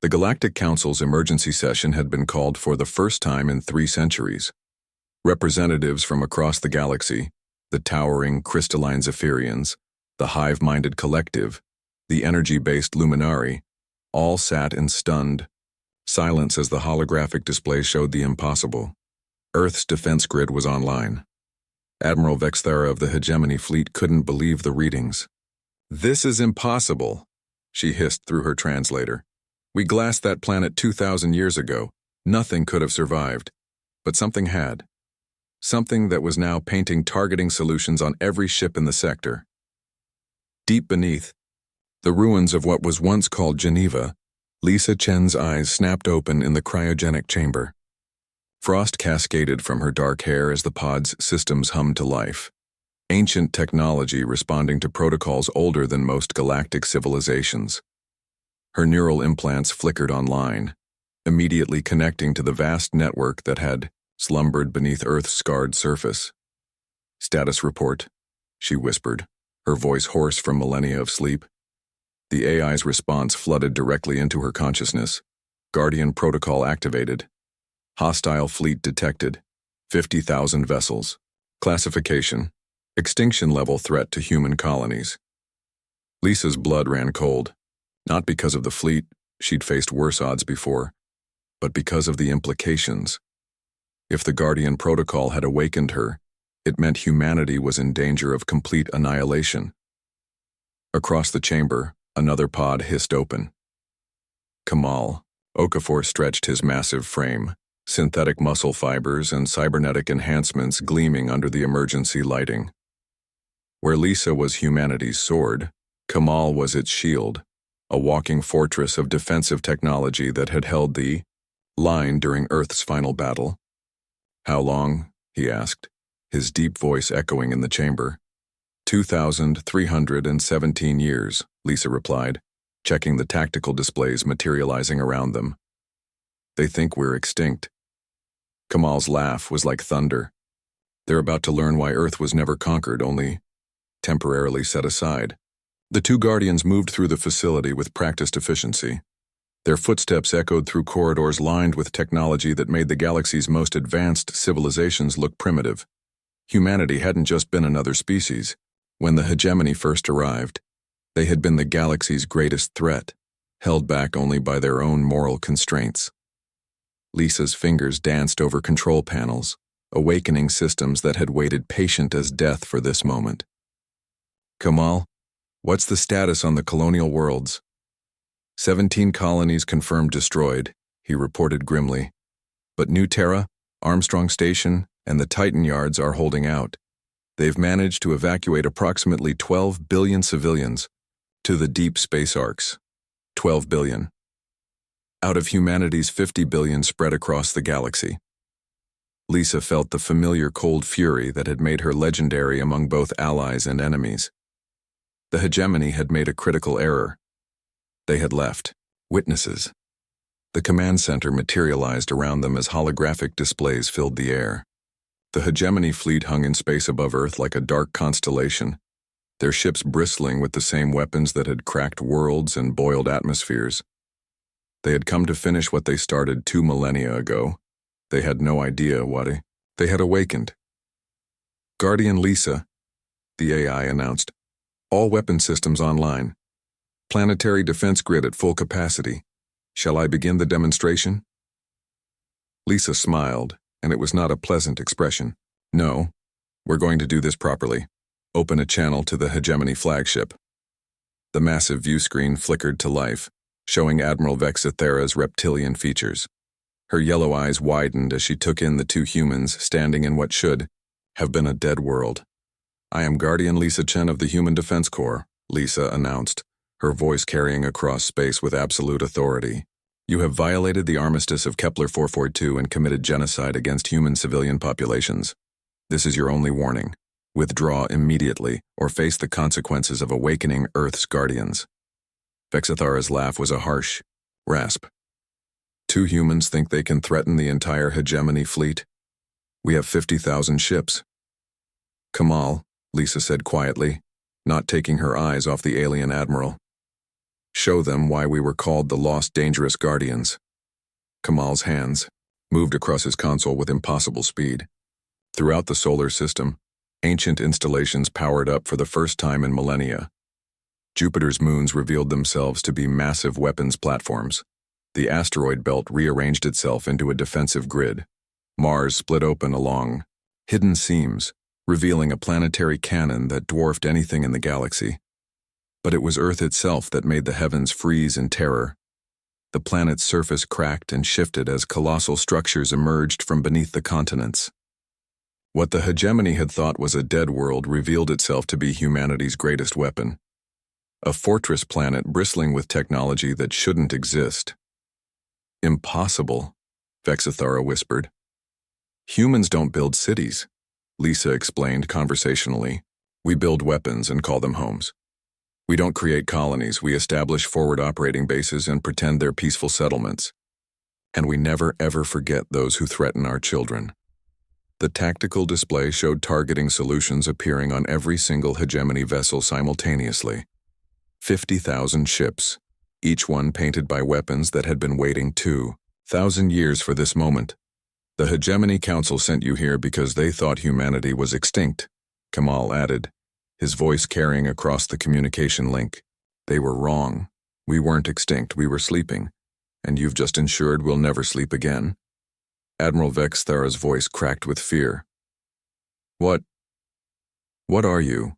The Galactic Council's emergency session had been called for the first time in 3 centuries. Representatives from across the galaxy, the towering crystalline Zephyrians, the hive-minded collective, the energy-based Luminari, all sat in stunned silence as the holographic display showed the impossible. Earth's defense grid was online. Admiral Vexthera of the Hegemony Fleet couldn't believe the readings. "This is impossible," she hissed through her translator. "We glassed that planet 2,000 years ago. Nothing could have survived. But something had. Something that was now painting targeting solutions on every ship in the sector." Deep beneath, the ruins of what was once called Geneva, Lisa Chen's eyes snapped open in the cryogenic chamber. Frost cascaded from her dark hair as the pod's systems hummed to life. Ancient technology responding to protocols older than most galactic civilizations. Her neural implants flickered online, immediately connecting to the vast network that had slumbered beneath Earth's scarred surface. "Status report," she whispered, her voice hoarse from millennia of sleep. The AI's response flooded directly into her consciousness. Guardian protocol activated. Hostile fleet detected. 50,000 vessels. Classification: extinction level threat to human colonies. Lisa's blood ran cold, not because of the fleet, she'd faced worse odds before, but because of the implications. If the Guardian protocol had awakened her, it meant humanity was in danger of complete annihilation. Across the chamber, another pod hissed open. Kamal, Okafor stretched his massive frame, synthetic muscle fibers and cybernetic enhancements gleaming under the emergency lighting. Where Lisa was humanity's sword, Kamal was its shield, a walking fortress of defensive technology that had held the line during Earth's final battle. "How long?" he asked, his deep voice echoing in the chamber. 2,317 years, Lisa replied, checking the tactical displays materializing around them. "They think we're extinct." Kamal's laugh was like thunder. "They're about to learn why Earth was never conquered, only temporarily set aside." The 2 Guardians moved through the facility with practiced efficiency. Their footsteps echoed through corridors lined with technology that made the galaxy's most advanced civilizations look primitive. Humanity hadn't just been another species. When the Hegemony first arrived, they had been the galaxy's greatest threat, held back only by their own moral constraints. Lisa's fingers danced over control panels, awakening systems that had waited patient as death for this moment. "Kamal, what's the status on the colonial worlds?" 17 colonies confirmed destroyed, he reported grimly. "But New Terra, Armstrong Station, and the Titan Yards are holding out. They've managed to evacuate approximately 12 billion civilians to the deep space arcs. 12 billion. Out of humanity's 50 billion spread across the galaxy." Lisa felt the familiar cold fury that had made her legendary among both allies and enemies. The Hegemony had made a critical error. They had left witnesses. The command center materialized around them as holographic displays filled the air. The Hegemony fleet hung in space above Earth like a dark constellation, their ships bristling with the same weapons that had cracked worlds and boiled atmospheres. They had come to finish what they started 2 millennia ago. They had no idea what they had awakened. "Guardian Lisa," the AI announced. "All weapon systems online. Planetary defense grid at full capacity. Shall I begin the demonstration?" Lisa smiled, and it was not a pleasant expression. "No, we're going to do this properly. Open a channel to the Hegemony flagship." The massive view screen flickered to life, showing Admiral Vexthera's reptilian features. Her yellow eyes widened as she took in the 2 humans standing in what should have been a dead world. "I am Guardian Lisa Chen of the Human Defense Corps," Lisa announced, her voice carrying across space with absolute authority. "You have violated the armistice of Kepler 442 and committed genocide against human civilian populations. This is your only warning. Withdraw immediately or face the consequences of awakening Earth's guardians." Vexthera's laugh was a harsh rasp. 2 humans think they can threaten the entire Hegemony fleet? We have 50,000 ships. "Kamal," Lisa said quietly, not taking her eyes off the alien admiral. Show them why we were called the Lost Dangerous Guardians. Kamal's hands moved across his console with impossible speed. Throughout the solar system, ancient installations powered up for the first time in millennia. Jupiter's moons revealed themselves to be massive weapons platforms. The asteroid belt rearranged itself into a defensive grid. Mars split open along hidden seams, revealing a planetary cannon that dwarfed anything in the galaxy. But it was Earth itself that made the heavens freeze in terror. The planet's surface cracked and shifted as colossal structures emerged from beneath the continents. What the hegemony had thought was a dead world revealed itself to be humanity's greatest weapon. A fortress planet bristling with technology that shouldn't exist. Impossible, Vexithara whispered. Humans don't build cities, Lisa explained conversationally. We build weapons and call them homes. We don't create colonies, we establish forward operating bases and pretend they're peaceful settlements. And we never ever forget those who threaten our children. The tactical display showed targeting solutions appearing on every single hegemony vessel simultaneously. 50,000 ships, each one painted by weapons that had been waiting 2,000 years for this moment. The Hegemony Council sent you here because they thought humanity was extinct, Kamal added, his voice carrying across the communication link. They were wrong. We weren't extinct, we were sleeping, and you've just ensured we'll never sleep again. Admiral Vexthara's voice cracked with fear. What are you?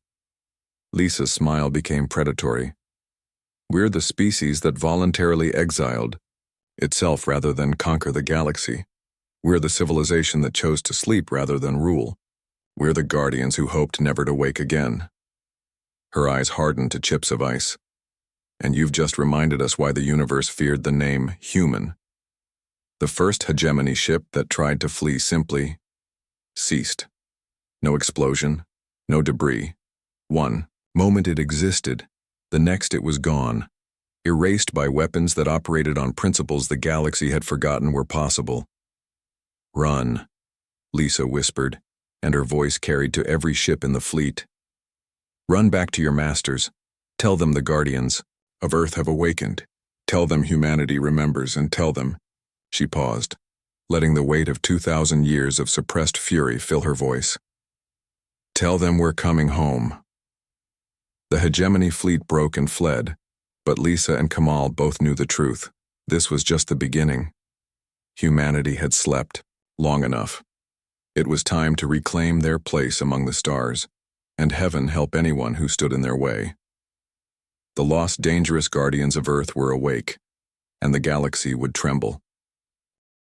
Lisa's smile became predatory. We're the species that voluntarily exiled itself rather than conquer the galaxy. We're the civilization that chose to sleep rather than rule. We're the guardians who hoped never to wake again. Her eyes hardened to chips of ice. And you've just reminded us why the universe feared the name human. The first hegemony ship that tried to flee simply ceased. No explosion, no debris. One moment it existed, the next it was gone, erased by weapons that operated on principles the galaxy had forgotten were possible. Run, Lisa whispered, and her voice carried to every ship in the fleet. Run back to your masters. Tell them the guardians of Earth have awakened. Tell them humanity remembers, and tell them. She paused, letting the weight of 2,000 years of suppressed fury fill her voice. Tell them we're coming home. The hegemony fleet broke and fled, but Lisa and Kamal both knew the truth. This was just the beginning. Humanity had slept long enough. It was time to reclaim their place among the stars, and heaven help anyone who stood in their way. The lost dangerous guardians of Earth were awake, and the galaxy would tremble.